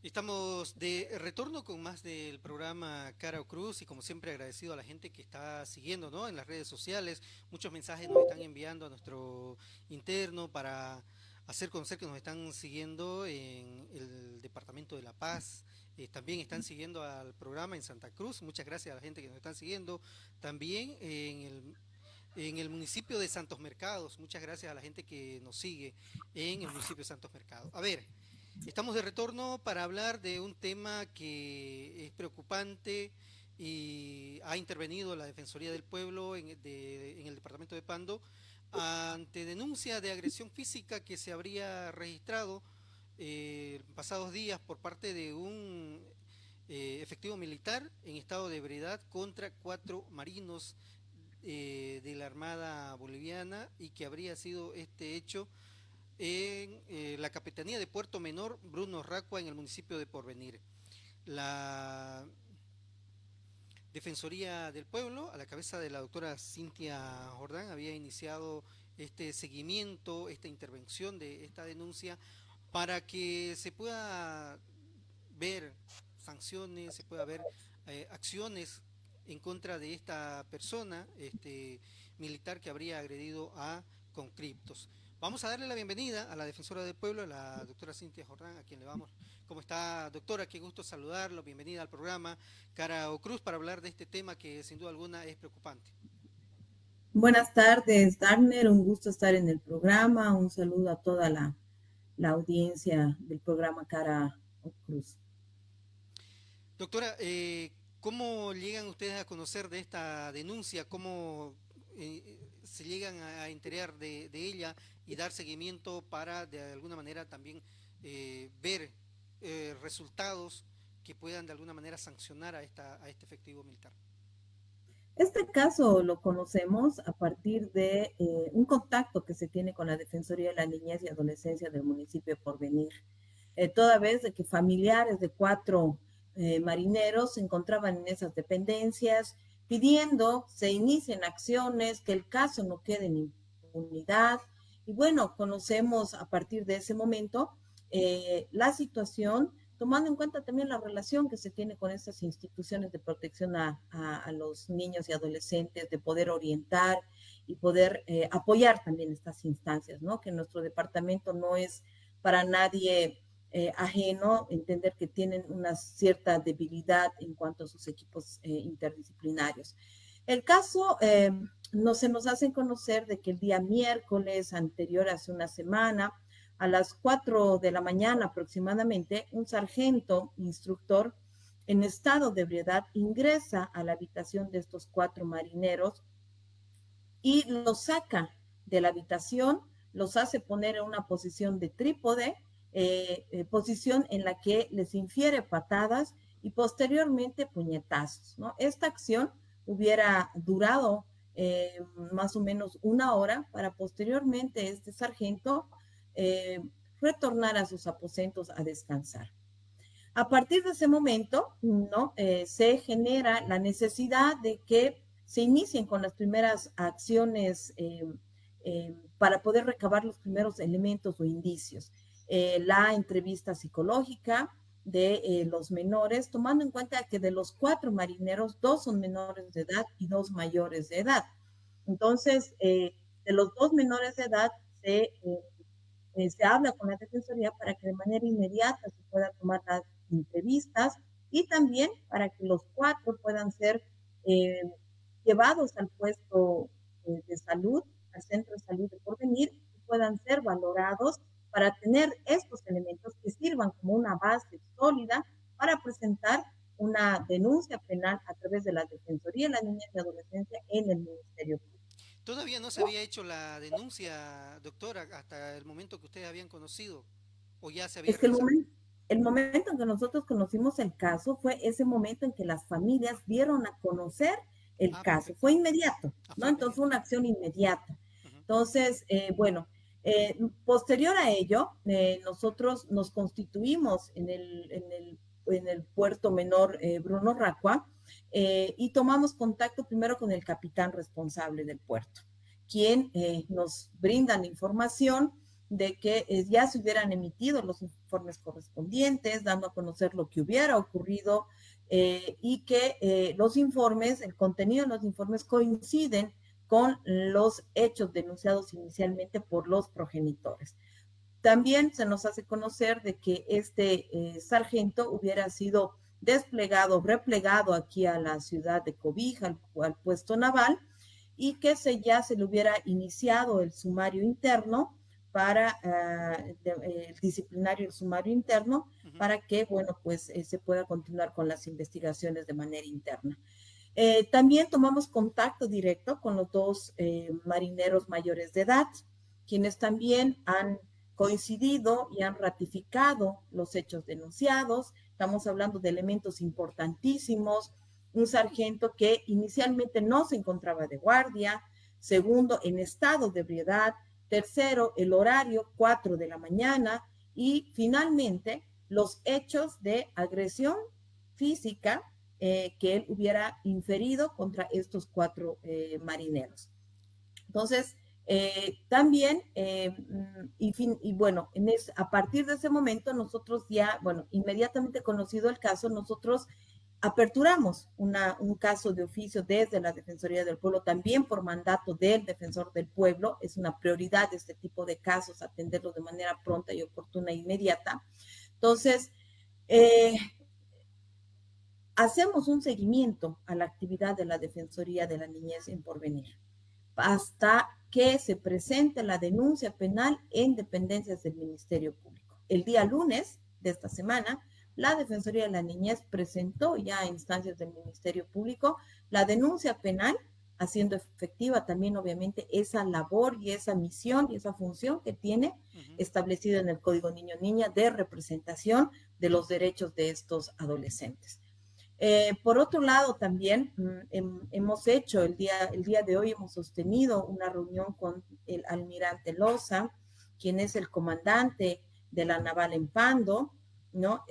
Estamos de retorno con más del programa Cara o Cruz y como siempre agradecido a la gente que está siguiendo, ¿no? En las redes sociales. Muchos mensajes nos están enviando a nuestro interno para hacer conocer que nos están siguiendo en el departamento de La Paz. También están siguiendo al programa en Santa Cruz. Muchas gracias a la gente que nos están siguiendo. También en el municipio de Santos Mercados. Muchas gracias a la gente que nos sigue en el municipio de Santos Mercados. A ver. Estamos de retorno para hablar de un tema que es preocupante y ha intervenido la Defensoría del Pueblo en el departamento de Pando ante denuncia de agresión física que se habría registrado pasados días por parte de un efectivo militar en estado de ebriedad contra 4 marinos de la Armada Boliviana y que habría sido este hecho en la Capitanía de Puerto Menor, Bruno Racua, en el municipio de Porvenir. La Defensoría del Pueblo, a la cabeza de la doctora Cintia Jordán, había iniciado este seguimiento, esta intervención de esta denuncia para que se pueda ver sanciones, se pueda ver acciones en contra de esta persona militar que habría agredido a conscriptos. Vamos a darle la bienvenida a la defensora del pueblo, a la doctora Cintia Jordán, a quien le vamos. ¿Cómo está, doctora? Qué gusto saludarlo. Bienvenida al programa Cara o Cruz para hablar de este tema que sin duda alguna es preocupante. Buenas tardes, Darner. Un gusto estar en el programa. Un saludo a toda la audiencia del programa Cara o Cruz. Doctora, ¿cómo llegan ustedes a conocer de esta denuncia? ¿Cómo se llegan a enterar de ella y dar seguimiento para de alguna manera también ver resultados que puedan de alguna manera sancionar a este efectivo militar? Este caso lo conocemos a partir de un contacto que se tiene con la Defensoría de la Niñez y Adolescencia del municipio de Porvenir. Toda vez de que familiares de 4 marineros se encontraban en esas dependencias pidiendo se inicien acciones, que el caso no quede en impunidad. Y bueno, conocemos a partir de ese momento la situación, tomando en cuenta también la relación que se tiene con estas instituciones de protección a los niños y adolescentes, de poder orientar y poder apoyar también estas instancias, ¿no? Que nuestro departamento no es para nadie ajeno, entender que tienen una cierta debilidad en cuanto a sus equipos interdisciplinarios. El caso no se nos hace conocer de que el día miércoles anterior, hace una semana, a las 4 de la mañana aproximadamente, un sargento instructor en estado de ebriedad ingresa a la habitación de estos 4 marineros y los saca de la habitación, los hace poner en una posición de trípode, posición en la que les infiere patadas y posteriormente puñetazos, ¿no? Esta acción hubiera durado más o menos una hora para posteriormente este sargento eh, retornar a sus aposentos a descansar. A partir de ese momento, ¿no? Se genera la necesidad de que se inicien con las primeras acciones para poder recabar los primeros elementos o indicios. La entrevista psicológica de los menores, tomando en cuenta que de los 4 marineros, 2 son menores de edad y 2 mayores de edad. Entonces, de los 2 menores de edad se habla con la Defensoría para que de manera inmediata se pueda tomar las entrevistas y también para que los 4 puedan ser eh, llevados al puesto de salud, al centro de salud de Porvenir, y puedan ser valorados para tener estos elementos que sirvan como una base sólida para presentar una denuncia penal a través de la Defensoría de la Niñez y Adolescencia en el Ministerio Público. Todavía no se había hecho la denuncia, doctora, hasta el momento que ustedes habían conocido, o ya se había Es que realizado. el momento en que nosotros conocimos el caso fue ese momento en que las familias dieron a conocer el Ah, caso. perfecto. Fue inmediato, Ah, ¿no? fue Entonces fue inmediato. una acción inmediata. Ujú. Entonces, bueno, posterior a ello, nosotros nos constituimos en el puerto menor Bruno Racua y tomamos contacto primero con el capitán responsable del puerto, quien nos brinda la información de que ya se hubieran emitido los informes correspondientes, dando a conocer lo que hubiera ocurrido y que los informes, el contenido de los informes coinciden con los hechos denunciados inicialmente por los progenitores. También se nos hace conocer de que este sargento hubiera sido desplegado, replegado aquí a la ciudad de Cobija, al puesto naval, y que ya se le hubiera iniciado el sumario interno para el disciplinario, el sumario interno, para que, bueno, pues se pueda continuar con las investigaciones de manera interna. También tomamos contacto directo con los dos marineros mayores de edad, quienes también han coincidido y han ratificado los hechos denunciados. Estamos hablando de elementos importantísimos. Un sargento que inicialmente no se encontraba de guardia, segundo, en estado de ebriedad, tercero, el horario, 4 de la mañana, y finalmente los hechos de agresión física que él hubiera inferido contra estos 4 marineros. Entonces, también, y bueno, a partir de ese momento nosotros ya, bueno, inmediatamente conocido el caso, nosotros aperturamos un caso de oficio desde la Defensoría del Pueblo, también por mandato del Defensor del Pueblo. Es una prioridad este tipo de casos, atenderlos de manera pronta y oportuna e inmediata. Entonces, hacemos un seguimiento a la actividad de la Defensoría de la Niñez en Porvenir hasta que se presente la denuncia penal en dependencias del Ministerio Público. El día lunes de esta semana, la Defensoría de la Niñez presentó ya a instancias del Ministerio Público la denuncia penal, haciendo efectiva también obviamente esa labor y esa misión y esa función que tiene establecida en el Código Niño-Niña de representación de los derechos de estos adolescentes. Por otro lado, también hemos hecho el día de hoy, hemos sostenido una reunión con el almirante Loza, quien es el comandante de la naval en Pando, ¿no?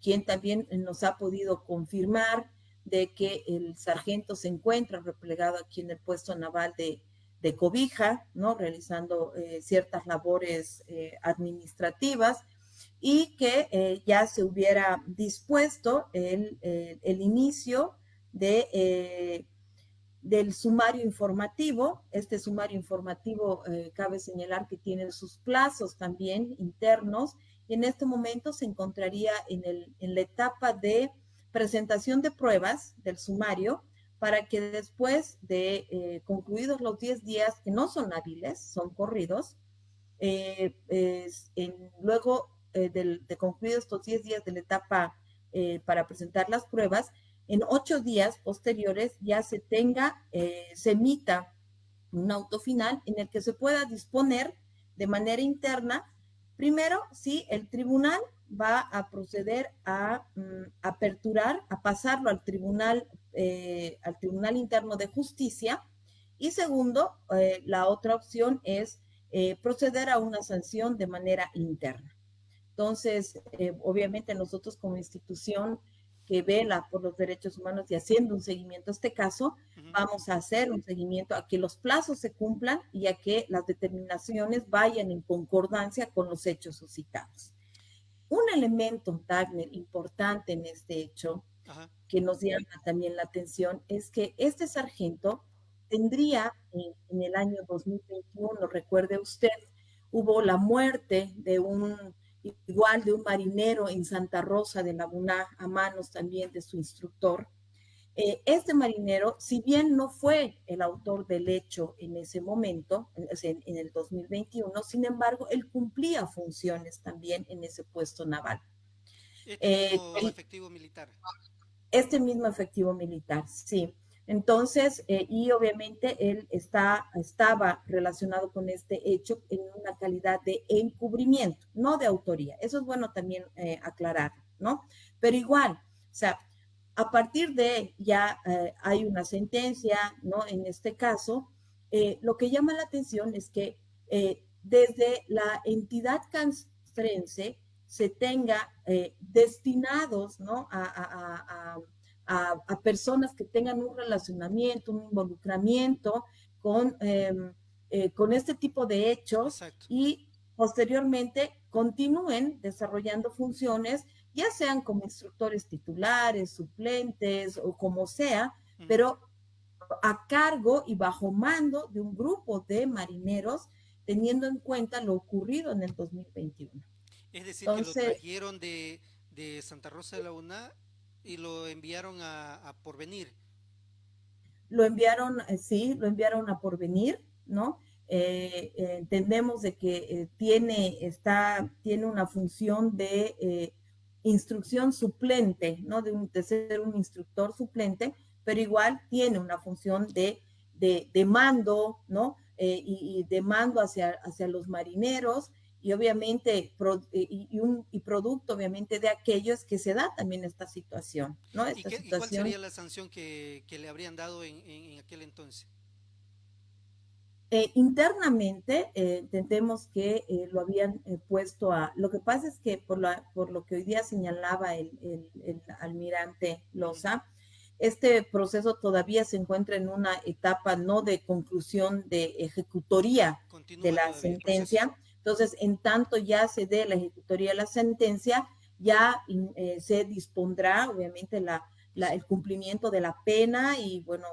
Quien también nos ha podido confirmar de que el sargento se encuentra replegado aquí en el puesto naval de Cobija, ¿no? Realizando ciertas labores administrativas, y que ya se hubiera dispuesto el inicio del sumario informativo. Este sumario informativo cabe señalar que tiene sus plazos también internos, y en este momento se encontraría en la etapa de presentación de pruebas del sumario, para que después de concluidos los 10 días, que no son hábiles, son corridos, luego de concluidos estos 10 días de la etapa para presentar las pruebas, en 8 días posteriores ya se emita un auto final en el que se pueda disponer de manera interna, primero, si el tribunal va a proceder a aperturar, a pasarlo al tribunal interno de justicia, y segundo, la otra opción es proceder a una sanción de manera interna. Entonces, obviamente nosotros como institución que vela por los derechos humanos y haciendo un seguimiento a este caso, vamos a hacer un seguimiento a que los plazos se cumplan y a que las determinaciones vayan en concordancia con los hechos suscitados. Un elemento, Dagner, importante en este hecho, que nos llama también la atención, es que este sargento tendría en el año 2021, recuerde usted, hubo la muerte de un marinero en Santa Rosa de Laguná, a manos también de su instructor. Este marinero, si bien no fue el autor del hecho en ese momento, en el 2021, sin embargo, él cumplía funciones también en ese puesto naval. Efectivo militar. Este mismo efectivo militar, sí. Entonces, y obviamente él estaba relacionado con este hecho en una calidad de encubrimiento, no de autoría. Eso es bueno también aclarar, ¿no? Pero igual, o sea, a partir de ya hay una sentencia, ¿no? En este caso, lo que llama la atención es que desde la entidad castrense se tenga destinados, ¿no? A personas que tengan un relacionamiento, un involucramiento con con este tipo de hechos Exacto. y posteriormente continúen desarrollando funciones, ya sean como instructores titulares, suplentes o como sea, Ujú. pero a cargo y bajo mando de un grupo de marineros, teniendo en cuenta lo ocurrido en el 2021. Es decir, que lo Entonces, trajeron de Santa Rosa de la UNA y lo enviaron a Porvenir. lo enviaron, sí, lo enviaron a Porvenir, ¿no? Entendemos de que tiene una función de instrucción suplente, ¿no? De ser un instructor suplente, pero igual tiene una función de mando, ¿no? Y de mando hacia los marineros y obviamente y producto obviamente de aquellos que se da también esta situación, ¿no? Esta Y cuál sería situación la sanción que le habrían dado en aquel entonces? internamente entendemos que lo habían puesto a... Lo que pasa es que por lo que hoy día señalaba el almirante Ujú. Loza, este proceso todavía se encuentra en una etapa no de conclusión de ejecutoría de Continúa la todavía el proceso. sentencia. Entonces, en tanto ya se dé la ejecutoría de la sentencia, ya se dispondrá, obviamente, el cumplimiento de la pena y, bueno,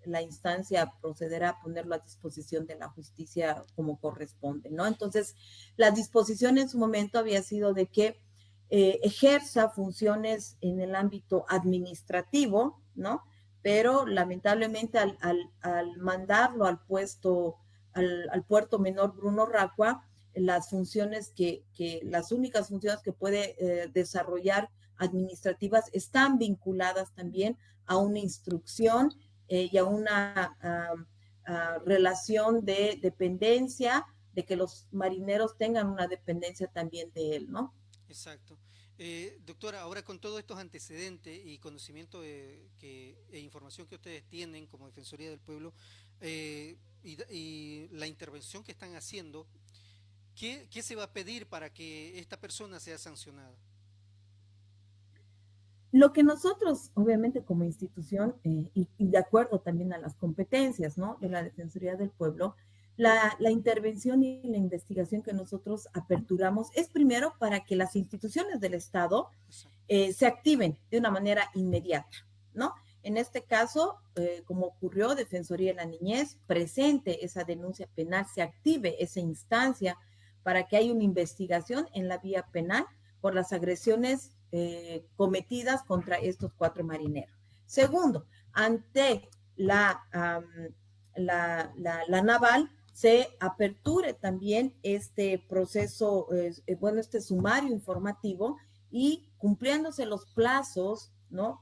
la instancia procederá a ponerlo a disposición de la justicia como corresponde, ¿no? Entonces, la disposición en su momento había sido de que ejerza funciones en el ámbito administrativo, ¿no? Ujú. Pero lamentablemente al mandarlo al puerto menor Bruno Racua, las funciones las únicas funciones que puede desarrollar administrativas están vinculadas también a una instrucción y a una relación de dependencia, de que los marineros tengan una dependencia también de él, ¿no? Exacto. Doctora, ahora con todos estos antecedentes y conocimiento e información que ustedes tienen como Defensoría del Pueblo y la intervención que están haciendo, ¿qué se va a pedir para que esta persona sea sancionada? Lo que nosotros, obviamente, como institución, y de acuerdo también a las competencias, ¿no? De la Ujú. Defensoría del Pueblo, la intervención y la investigación que nosotros aperturamos es primero para que las instituciones del Estado Exacto. se activen de una manera inmediata, ¿no? En este caso, como ocurrió, Defensoría de la Niñez presente esa denuncia penal, se active esa instancia para que haya una investigación en la vía penal por las agresiones cometidas contra estos 4 marineros. Segundo, ante la naval, se aperture también este proceso, bueno, este sumario informativo y cumpliéndose los plazos, ¿no?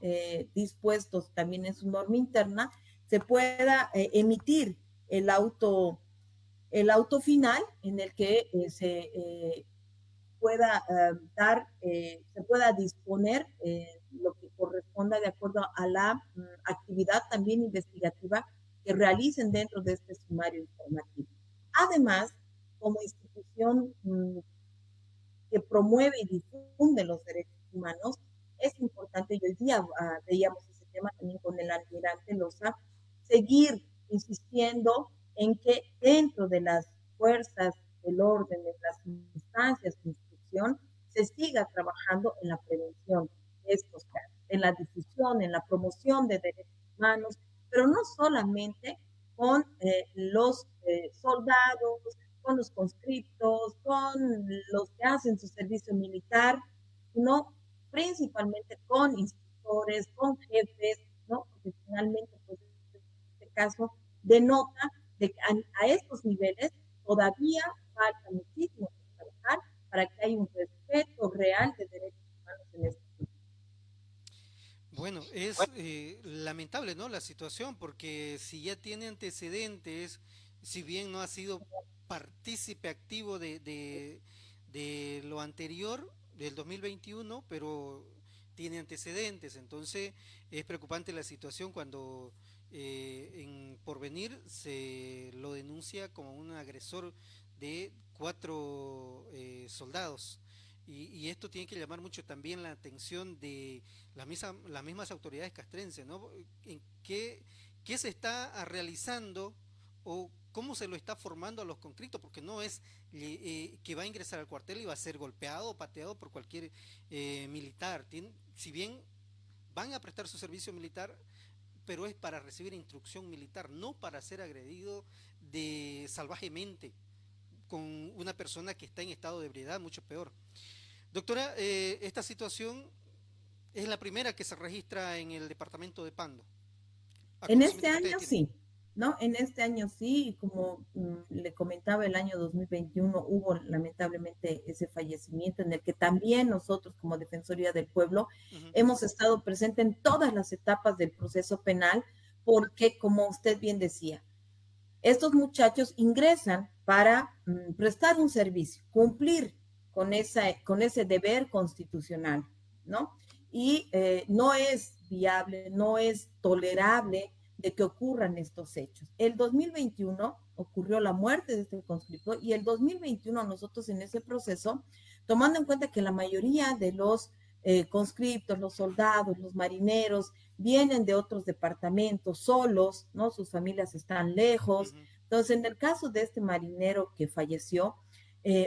Dispuestos también en su norma interna, se pueda emitir el auto, el auto final en el que pueda se pueda disponer lo que corresponda de acuerdo a la actividad también investigativa que realicen dentro de este sumario informativo. Además, como institución que promueve y difunde los derechos humanos, es importante, y hoy día veíamos ese tema también con el almirante Loza, seguir insistiendo en que dentro de las fuerzas del orden, de las instancias de instrucción, se siga trabajando en la prevención de estos casos, en la difusión, en la promoción de derechos humanos, pero no solamente con los soldados, con los conscriptos, con los que hacen su servicio militar, sino principalmente con instructores, con jefes, ¿no? Porque finalmente, pues, este caso denota de que a estos niveles todavía falta muchísimo que trabajar para que haya un respeto real de derechos humanos en este país. Bueno, es lamentable, ¿no? La situación, porque si ya tiene antecedentes, si bien no ha sido partícipe activo de lo anterior, del 2021, pero tiene antecedentes, entonces es preocupante la situación cuando en Porvenir se lo denuncia como un agresor de 4 soldados. Y esto tiene que llamar mucho también la atención de las mismas autoridades castrenses, ¿no? ¿En qué se está realizando o cómo se lo está formando a los conscriptos, porque no es que va a ingresar al cuartel y va a ser golpeado o pateado por cualquier militar. Si bien van a prestar su servicio militar, pero es para recibir instrucción militar, no para ser agredido salvajemente con una persona que está en estado de ebriedad, mucho peor. Doctora, esta situación es la primera que se registra en el departamento de Pando. En este Acontecimiento que ustedes año tienen. sí, ¿no? En este año sí, y como le comentaba, el año 2021 hubo lamentablemente ese fallecimiento en el que también nosotros como Defensoría del Pueblo Uh -huh. hemos estado presentes en todas las etapas del proceso penal, porque como usted bien decía, estos muchachos ingresan para prestar un servicio, cumplir con ese deber constitucional, ¿no? Y no es viable, no es tolerable de que ocurran estos hechos. El 2021 ocurrió la muerte de este conscripto y el 2021 nosotros en ese proceso, tomando en cuenta que la mayoría de los conscriptos, los soldados, los marineros, vienen de otros departamentos solos, ¿no? Sus familias están Uh lejos. -huh. Entonces, en el caso de este marinero que falleció,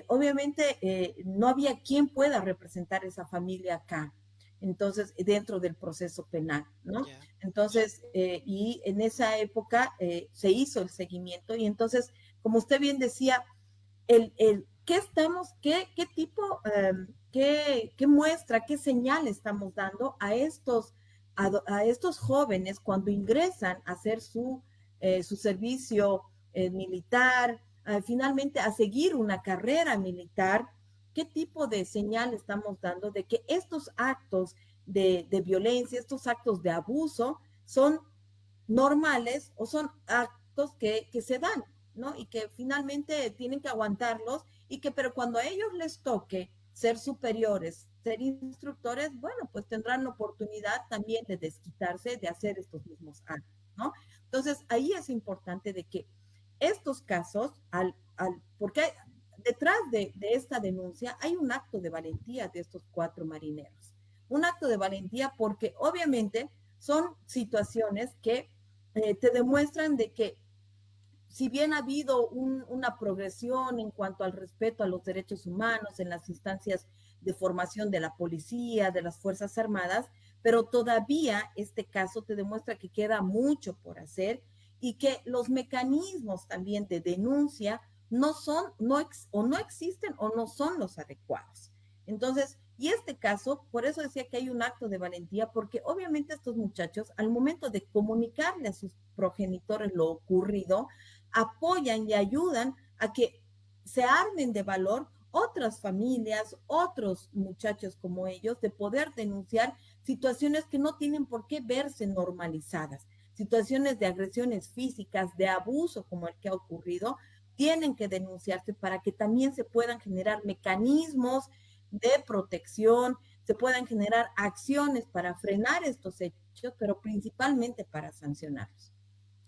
obviamente no había quien pueda representar esa familia acá. Entonces, dentro del proceso penal, ¿no? Yeah. Entonces, y en esa época se hizo el seguimiento y entonces, como usted bien decía, ¿qué estamos, qué tipo, qué muestra, qué señal estamos dando a estos jóvenes cuando ingresan a hacer su servicio militar, finalmente a seguir una carrera militar? ¿Qué tipo de señal estamos dando de que estos actos de violencia, estos actos de abuso son normales o son actos que se dan, ¿no? Y que finalmente tienen que aguantarlos y que, pero cuando a ellos les toque ser superiores, ser instructores, bueno, pues tendrán la oportunidad también de desquitarse, de hacer estos mismos actos, ¿no? Entonces, ahí es importante de que estos casos, porque detrás de esta denuncia hay un acto de valentía de estos 4 marineros. Un acto de valentía porque obviamente son situaciones que te demuestran de que si bien ha habido una progresión en cuanto al respeto a los derechos humanos en las instancias de formación de la policía, de las Fuerzas Armadas, pero todavía este caso te demuestra que queda mucho por hacer y que los mecanismos también de denuncia no son, o no existen o no son los adecuados. Entonces, y este caso, por eso decía que hay un acto de valentía, porque obviamente estos muchachos, al momento de comunicarle a sus progenitores lo ocurrido, apoyan y ayudan a que se armen de valor otras familias, otros muchachos como ellos, de poder denunciar situaciones que no tienen por qué verse normalizadas, situaciones de agresiones físicas, de abuso como el que ha ocurrido, tienen que denunciarse para que también se puedan generar mecanismos de protección, se puedan generar acciones para frenar estos hechos, pero principalmente para sancionarlos.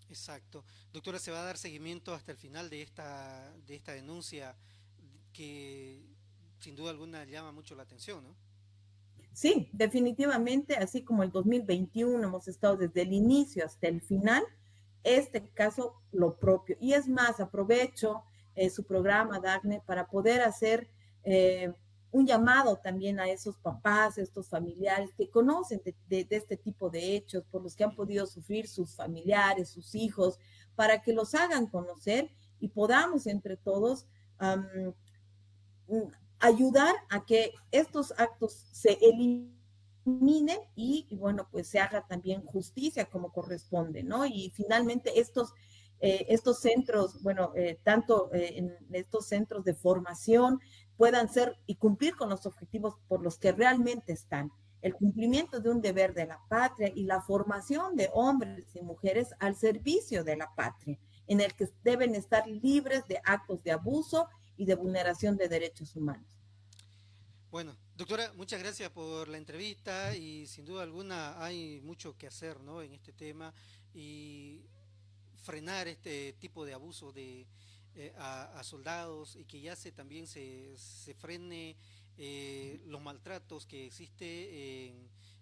Exacto. Doctora, ¿se va a dar seguimiento hasta el final de esta denuncia que sin duda alguna llama mucho la atención, ¿no? Sí, definitivamente, así como el 2021 hemos estado desde el inicio hasta el final, este caso lo propio. Y es más, aprovecho su programa, Dagne, para poder hacer un llamado también a esos papás, a estos familiares que conocen de este tipo de hechos, por los que han podido sufrir sus familiares, sus hijos, para que los hagan conocer y podamos entre todos ayudar a que estos actos se eliminen y, bueno, pues se haga también justicia como corresponde, ¿no? Y finalmente estos centros, bueno, tanto en estos centros de formación puedan ser y cumplir con los objetivos por los que realmente están. El cumplimiento de un deber de la patria y la formación de hombres y mujeres al servicio de la patria, en el que deben estar libres de actos de abuso y de vulneración de derechos humanos. Bueno, doctora, muchas gracias por la entrevista y sin duda alguna hay mucho que hacer, ¿no? En este tema y frenar este tipo de abuso a soldados y que ya también se frene los maltratos que existe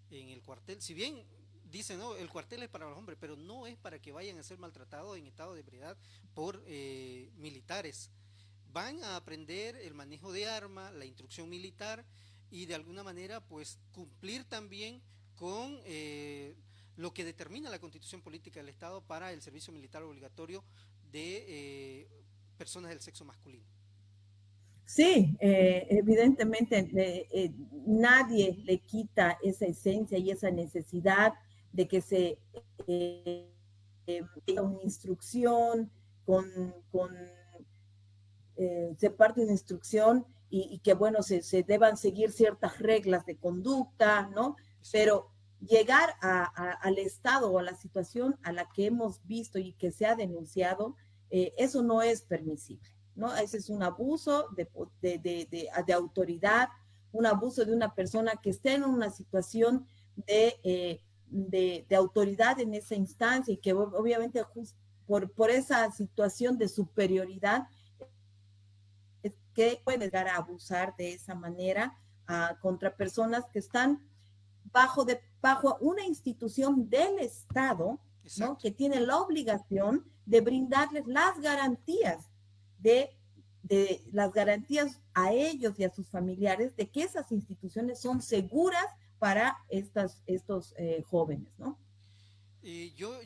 en el cuartel. Si bien dicen, no, el cuartel es para los hombres, pero no es para que vayan a ser maltratados en estado de ebriedad por militares. Van a aprender el manejo de arma, la instrucción militar y de alguna manera pues cumplir también con lo que determina la Constitución Política del Estado para el servicio militar obligatorio de personas del sexo masculino. Sí, evidentemente nadie le quita esa esencia y esa necesidad de que se una instrucción con, con se parte una instrucción y que, bueno, se deban seguir ciertas reglas de conducta, ¿no? Exacto. Pero llegar al estado o a la situación a la que hemos visto y que se ha denunciado, eso no es permisible, ¿no? Ese es un abuso de autoridad, un abuso de una persona que esté en una situación de autoridad en esa instancia y que obviamente por esa situación de superioridad que puede llegar a abusar de esa manera contra personas que están bajo una institución del Estado, ¿no? Exacto. Que tiene la obligación de brindarles las garantías las garantías a ellos y a sus familiares de que esas instituciones son seguras para estos jóvenes, ¿no? Yo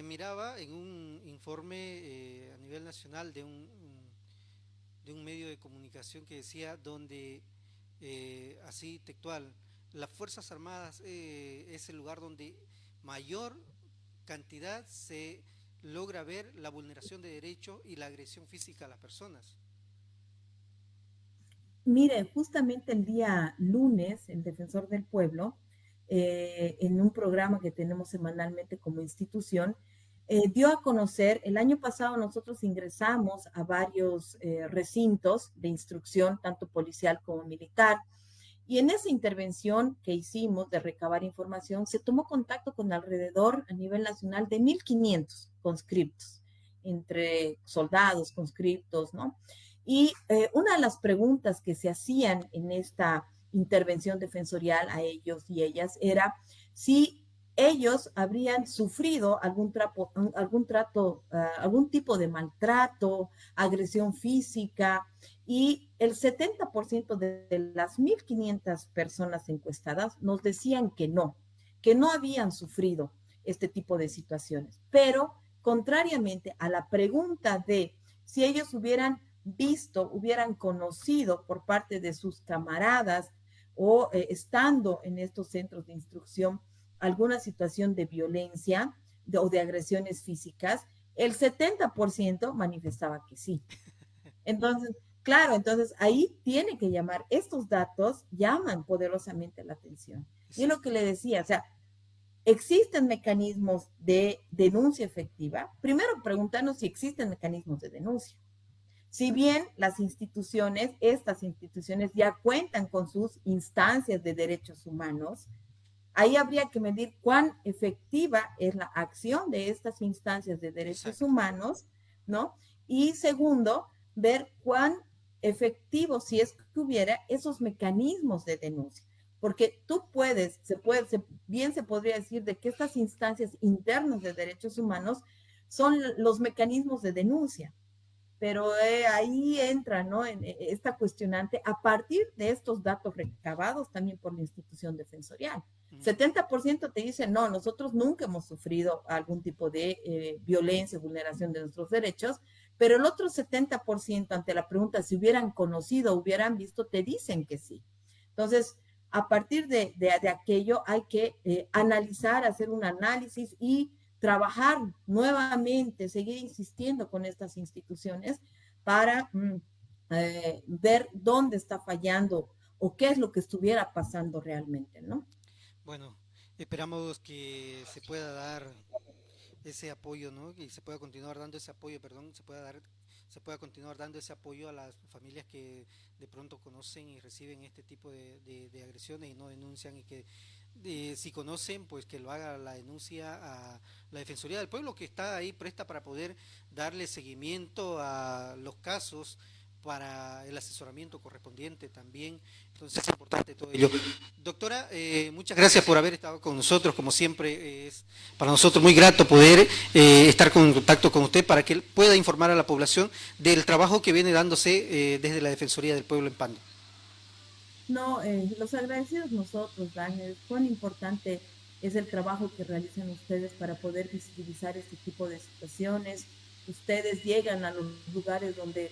miraba en un informe a nivel nacional de un medio de comunicación que decía donde, así textual, las Fuerzas Armadas es el lugar donde mayor cantidad se logra ver la vulneración de derechos y la agresión física a las personas. Mire, justamente el día lunes, el Defensor del Pueblo, en un programa que tenemos semanalmente como institución, dio a conocer, el año pasado nosotros ingresamos a varios recintos de instrucción, tanto policial como militar, y en esa intervención que hicimos de recabar información, se tomó contacto con alrededor a nivel nacional de 1.500 conscriptos, entre soldados, conscriptos, ¿no? Y una de las preguntas que se hacían en esta intervención defensorial a ellos y ellas era si ellos habrían sufrido algún tipo de maltrato, agresión física, y el 70% de las 1.500 personas encuestadas nos decían que no habían sufrido este tipo de situaciones. Pero, contrariamente a la pregunta de si ellos hubieran visto, hubieran conocido por parte de sus camaradas o estando en estos centros de instrucción alguna situación de violencia o de agresiones físicas, el 70% manifestaba que sí. Entonces, claro, entonces ahí tiene que llamar, estos datos llaman poderosamente la atención. Y es lo que Exacto. le decía, o sea, ¿existen mecanismos de denuncia efectiva? Primero preguntarnos si existen mecanismos de denuncia. Si bien las instituciones, estas instituciones ya cuentan con sus instancias de derechos humanos, ahí habría que medir cuán efectiva es la acción de estas instancias de derechos Exacto. humanos, ¿no? Y segundo, ver cuán efectivo, si es que hubiera, esos mecanismos de denuncia. Porque tú bien se podría decir de que estas instancias internas de derechos humanos son los mecanismos de denuncia, pero ahí entra, ¿no? En esta cuestionante a partir de estos datos recabados también por la institución defensorial. Uh -huh. 70% te dicen, no, nosotros nunca hemos sufrido algún tipo de violencia, vulneración de nuestros derechos, pero el otro 70% ante la pregunta si hubieran conocido, hubieran visto, te dicen que sí. Entonces, a partir de aquello hay que analizar, hacer un análisis y trabajar nuevamente, seguir insistiendo con estas instituciones para ver dónde está fallando o qué es lo que estuviera pasando realmente, ¿no? Bueno, esperamos que se pueda dar ese apoyo, ¿no? Y se pueda continuar dando ese apoyo, perdón, se pueda continuar dando ese apoyo a las familias que de pronto conocen y reciben este tipo de agresiones y no denuncian y que si conocen, pues que lo haga la denuncia a la Defensoría del Pueblo que está ahí presta para poder darle seguimiento a los casos para el asesoramiento correspondiente también. Entonces es importante todo ello. Doctora, muchas gracias por haber estado con nosotros. Como siempre, es para nosotros muy grato poder estar en contacto con usted para que él pueda informar a la población del trabajo que viene dándose desde la Defensoría del Pueblo en Pando. No, los agradecidos nosotros, Daniel, cuán importante es el trabajo que realizan ustedes para poder visibilizar este tipo de situaciones. Ustedes llegan a los lugares donde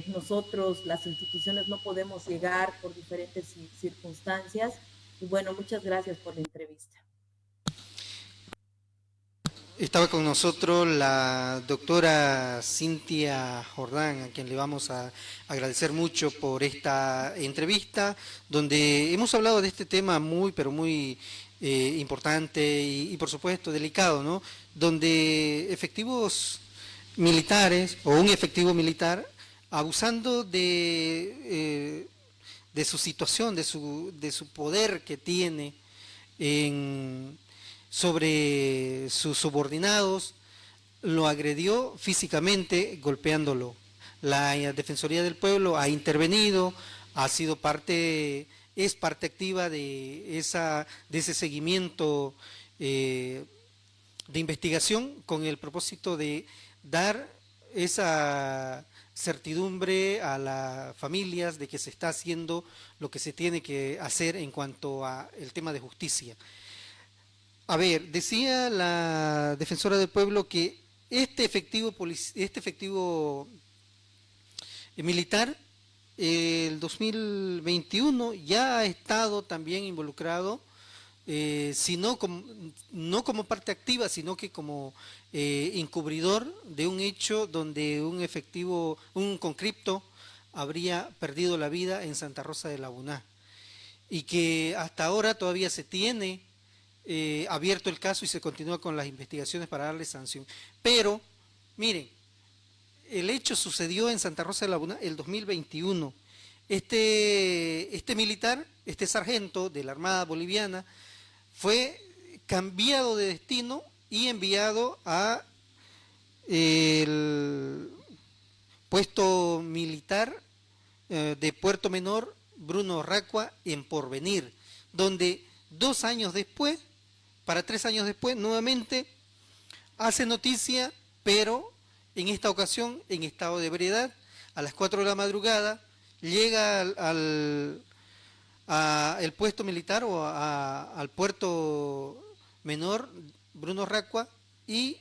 nosotros, las instituciones, no podemos llegar por diferentes circunstancias. Y bueno, muchas gracias por la entrevista. Estaba con nosotros la doctora Cintia Jordán, a quien le vamos a agradecer mucho por esta entrevista, donde hemos hablado de este tema muy, pero muy importante y por supuesto delicado, ¿no? Donde efectivos militares o un efectivo militar, abusando de su situación, de su poder que tiene en sobre sus subordinados, lo agredió físicamente golpeándolo. La Defensoría del Pueblo ha intervenido, ha sido es parte activa de ese seguimiento de investigación con el propósito de dar esa certidumbre a las familias de que se está haciendo lo que se tiene que hacer en cuanto a el tema de justicia. A ver, decía la defensora del pueblo que este efectivo militar, el 2021 ya ha estado también involucrado, no como parte activa, sino que como encubridor de un hecho donde un conscripto habría perdido la vida en Santa Rosa de la Buná y que hasta ahora todavía se tiene abierto el caso y se continúa con las investigaciones para darle sanción. Pero, miren, el hecho sucedió en Santa Rosa de la Laguna el 2021. Este militar, este sargento de la Armada Boliviana, fue cambiado de destino y enviado a el puesto militar de Puerto Menor, Bruno Racua, en Porvenir, donde 2 años después, para 3 años después, nuevamente hace noticia, pero en esta ocasión en estado de ebriedad, a las 4 de la madrugada, llega el puesto militar o al puerto menor, Bruno Racua, y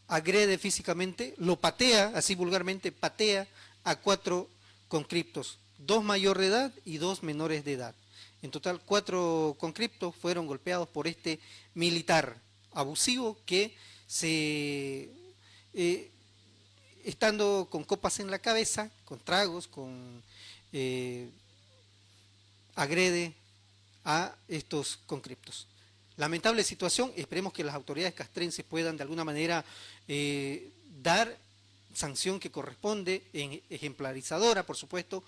agrede físicamente, lo patea, así vulgarmente, patea a 4 conscriptos, 2 mayores de edad y 2 menores de edad. En total, 4 conscriptos fueron golpeados por este militar abusivo que estando con copas en la cabeza, con tragos, agrede a estos conscriptos. Lamentable situación, esperemos que las autoridades castrenses puedan de alguna manera dar sanción que corresponde, ejemplarizadora, por supuesto,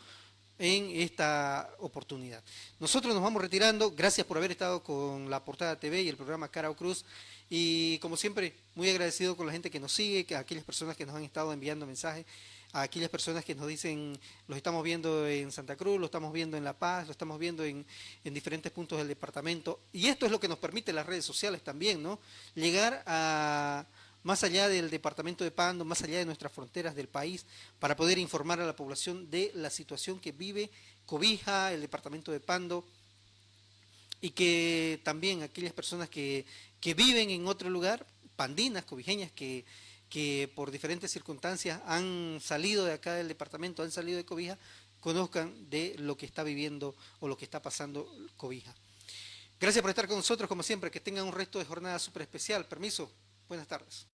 en esta oportunidad. Nosotros nos vamos retirando, gracias por haber estado con La Portada TV y el programa Cara o Cruz, y como siempre, muy agradecido con la gente que nos sigue, a aquellas personas que nos han estado enviando mensajes, a aquellas personas que nos dicen, los estamos viendo en Santa Cruz, lo estamos viendo en La Paz, lo estamos viendo en diferentes puntos del departamento, y esto es lo que nos permite las redes sociales también, ¿no? Llegar a más allá del departamento de Pando, más allá de nuestras fronteras del país, para poder informar a la población de la situación que vive Cobija, el departamento de Pando, y que también aquellas personas que viven en otro lugar, pandinas, cobijeñas, que por diferentes circunstancias han salido de acá del departamento, han salido de Cobija, conozcan de lo que está viviendo o lo que está pasando Cobija. Gracias por estar con nosotros, como siempre, que tengan un resto de jornada súper especial. Permiso, buenas tardes.